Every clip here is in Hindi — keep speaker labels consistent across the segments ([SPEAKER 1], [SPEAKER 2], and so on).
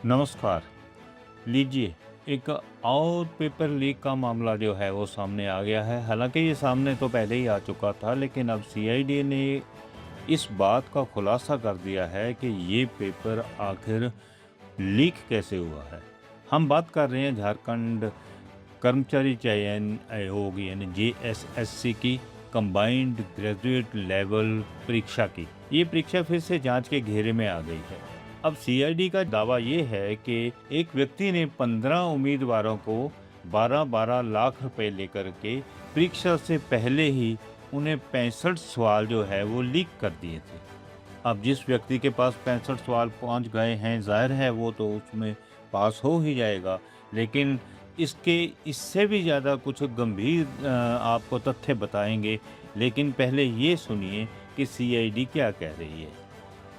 [SPEAKER 1] नमस्कार। लीजिए, एक और पेपर लीक का मामला जो है वो सामने आ गया है। हालाँकि ये सामने तो पहले ही आ चुका था, लेकिन अब सीआईडी ने इस बात का खुलासा कर दिया है कि ये पेपर आखिर लीक कैसे हुआ है। हम बात कर रहे हैं झारखंड कर्मचारी चयन आयोग यानी जेएसएससी की कंबाइंड ग्रेजुएट लेवल परीक्षा की। ये परीक्षा फिर से जांच के घेरे में आ गई है। अब सीआईडी का दावा ये है कि एक व्यक्ति ने 15 उम्मीदवारों को 12-12 लाख रुपए लेकर के परीक्षा से पहले ही उन्हें 65 सवाल जो है वो लीक कर दिए थे। अब जिस व्यक्ति के पास 65 सवाल पहुंच गए हैं, ज़ाहिर है वो तो उसमें पास हो ही जाएगा। लेकिन इसके इससे भी ज़्यादा कुछ गंभीर आपको तथ्य बताएंगे। लेकिन पहले ये सुनिए कि सीआईडी क्या कह रही है।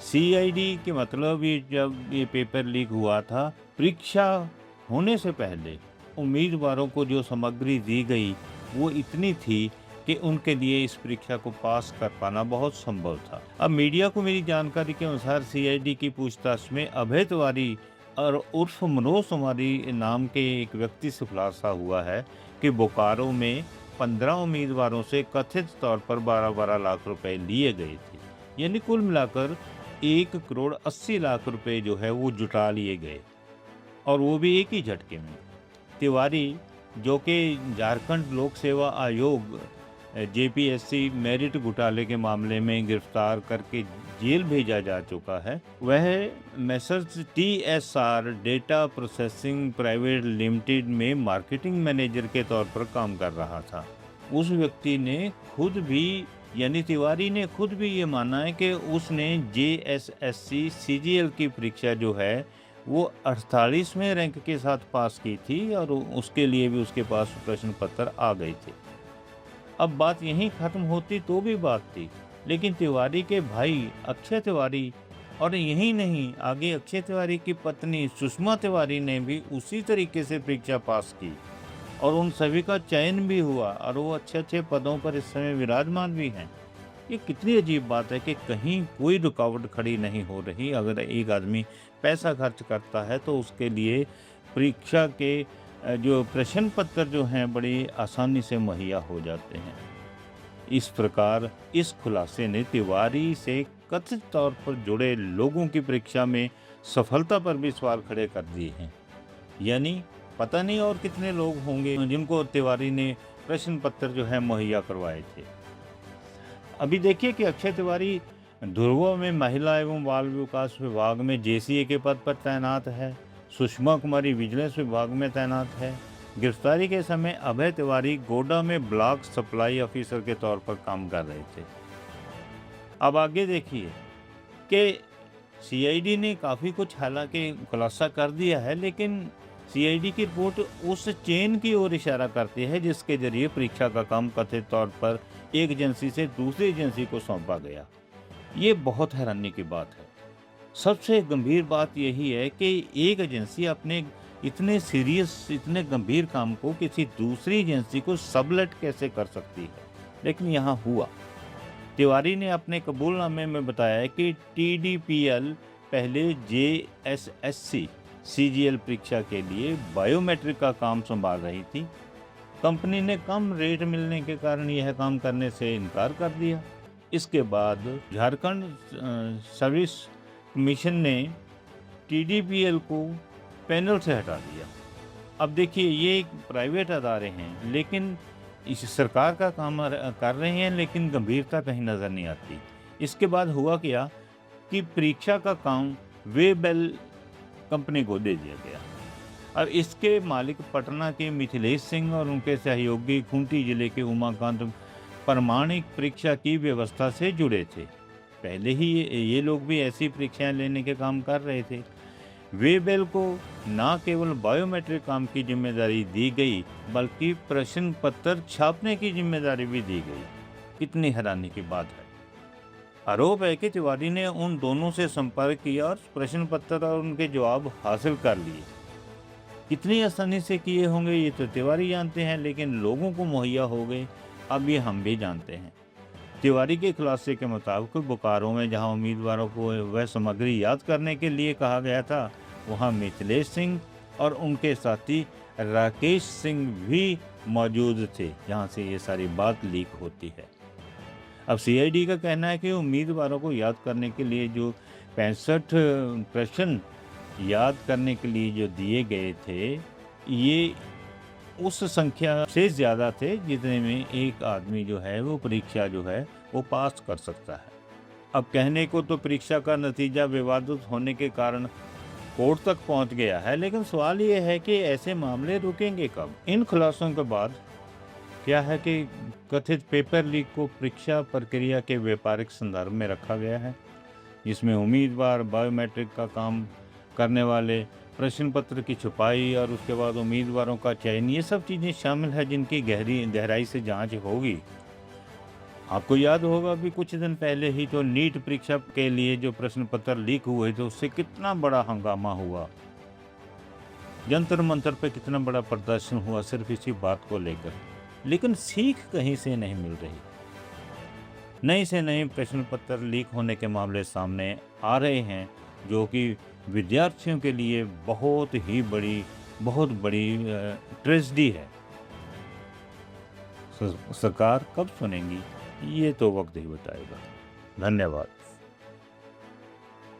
[SPEAKER 1] सीआईडी के मतलब ये जब ये पेपर लीक हुआ था, परीक्षा होने से पहले उम्मीदवारों को जो सामग्री दी गई वो इतनी थी कि उनके लिए इस परीक्षा को पास कर पाना बहुत संभव था। अब मीडिया को मिली जानकारी के अनुसार सीआईडी की पूछताछ में अभय तिवारी और उर्फ मनोज तिवारी नाम के एक व्यक्ति से खुलासा हुआ है कि बोकारो में 15 उम्मीदवारों से कथित तौर पर 12-12 लाख रुपए लिए गए थे। यानी कुल मिलाकर 1 करोड़ 80 लाख रुपए जो है वो जुटा लिए गए, और वो भी एक ही झटके में। तिवारी, जो कि झारखंड लोक सेवा आयोग जेपीएससी मेरिट घोटाले के मामले में गिरफ्तार करके जेल भेजा जा चुका है, वह messrs TSR data processing private limited में मार्केटिंग मैनेजर के तौर पर काम कर रहा था। उस व्यक्ति ने खुद भी यानी तिवारी ने खुद भी ये माना है कि उसने जेएसएससी सीजीएल की परीक्षा जो है वो 48वें रैंक के साथ पास की थी, और उसके लिए भी उसके पास प्रश्न पत्र आ गए थे। अब बात यहीं खत्म होती तो भी बात थी, लेकिन तिवारी के भाई अक्षय तिवारी, और यही नहीं, आगे अक्षय तिवारी की पत्नी सुषमा तिवारी ने भी उसी तरीके से परीक्षा पास की, और उन सभी का चयन भी हुआ, और वो अच्छे अच्छे पदों पर इस समय विराजमान भी हैं। ये कितनी अजीब बात है कि कहीं कोई रुकावट खड़ी नहीं हो रही। अगर एक आदमी पैसा खर्च करता है तो उसके लिए परीक्षा के जो प्रश्न पत्र जो हैं बड़ी आसानी से मुहैया हो जाते हैं। इस प्रकार इस खुलासे ने तिवारी से कथित तौर पर जुड़े लोगों की परीक्षा में सफलता पर भी सवाल खड़े कर दिए हैं। यानी पता नहीं और कितने लोग होंगे जिनको तिवारी ने प्रश्न पत्र जो है मुहैया करवाए थे। अभी देखिए कि अक्षय तिवारी ध्रुव में महिला एवं बाल विकास विभाग में जेसीए के पद पर तैनात है। सुषमा कुमारी विजिलेंस विभाग में तैनात है। गिरफ्तारी के समय अभय तिवारी गोड्डा में ब्लॉक सप्लाई ऑफिसर के तौर पर काम कर रहे थे। अब आगे देखिए कि सीआईडी ने काफ़ी कुछ हालांकि खुलासा कर दिया है, लेकिन सीआईडी की रिपोर्ट उस चेन की ओर इशारा करती है जिसके जरिए परीक्षा का काम कथित तौर पर एक एजेंसी से दूसरी एजेंसी को सौंपा गया। ये बहुत हैरानी की बात है। सबसे गंभीर बात यही है कि एक एजेंसी अपने इतने सीरियस, इतने गंभीर काम को किसी दूसरी एजेंसी को सबलेट कैसे कर सकती है, लेकिन यहाँ हुआ। तिवारी ने अपने कबूलनामे में बताया कि टीडीपीएल पहले जेएसएससी सीजीएल परीक्षा के लिए बायोमेट्रिक का काम संभाल रही थी। कंपनी ने कम रेट मिलने के कारण यह काम करने से इनकार कर दिया। इसके बाद झारखंड सर्विस कमीशन ने टीडीपीएल को पैनल से हटा दिया। अब देखिए, ये एक प्राइवेट अदारे हैं, लेकिन इस सरकार का काम कर रहे हैं, लेकिन गंभीरता कहीं नज़र नहीं आती। इसके बाद हुआ क्या कि परीक्षा का काम वेबेल कंपनी को दे दिया गया। अब इसके मालिक पटना के मिथिलेश सिंह और उनके सहयोगी खूंटी जिले के उमाकांत प्रमाणिक परीक्षा की व्यवस्था से जुड़े थे। पहले ही ये लोग भी ऐसी परीक्षाएं लेने के काम कर रहे थे। वेबेल को न केवल बायोमेट्रिक काम की जिम्मेदारी दी गई, बल्कि प्रश्न पत्र छापने की जिम्मेदारी भी दी गई। कितनी हैरानी की बात है। आरोप है कि तिवारी ने उन दोनों से संपर्क किया और प्रश्न पत्र और उनके जवाब हासिल कर लिए। कितनी आसानी से किए होंगे ये तो तिवारी जानते हैं, लेकिन लोगों को मुहैया हो गए, अब ये हम भी जानते हैं। तिवारी के खुलासे के मुताबिक बोकारो में जहां उम्मीदवारों को वह सामग्री याद करने के लिए कहा गया था, वहाँ मिथिलेश सिंह और उनके साथी राकेश सिंह भी मौजूद थे, जहाँ से ये सारी बात लीक होती है। अब सीआईडी का कहना है कि उम्मीदवारों को याद करने के लिए जो 65 प्रश्न याद करने के लिए जो दिए गए थे, ये उस संख्या से ज़्यादा थे जितने में एक आदमी जो है वो परीक्षा जो है वो पास कर सकता है। अब कहने को तो परीक्षा का नतीजा विवादित होने के कारण कोर्ट तक पहुंच गया है, लेकिन सवाल ये है कि ऐसे मामले रुकेंगे कब? इन खुलासों के बाद क्या है कि कथित पेपर लीक को परीक्षा प्रक्रिया के व्यापारिक संदर्भ में रखा गया है, जिसमें उम्मीदवार, बायोमेट्रिक का काम करने वाले, प्रश्न पत्र की छुपाई और उसके बाद उम्मीदवारों का चयन, ये सब चीज़ें शामिल है जिनकी गहराई से जांच होगी। आपको याद होगा अभी कुछ दिन पहले ही तो नीट परीक्षा के लिए जो प्रश्न पत्र लीक हुए थे उससे कितना बड़ा हंगामा हुआ, जंतर मंतर पे कितना बड़ा प्रदर्शन हुआ सिर्फ इसी बात को लेकर। लेकिन सीख कहीं से नहीं मिल रही। नए से नए प्रश्न पत्र लीक होने के मामले सामने आ रहे हैं, जो कि विद्यार्थियों के लिए बहुत बड़ी ट्रेजेडी है। सरकार कब सुनेगी, ये तो वक्त ही बताएगा। धन्यवाद।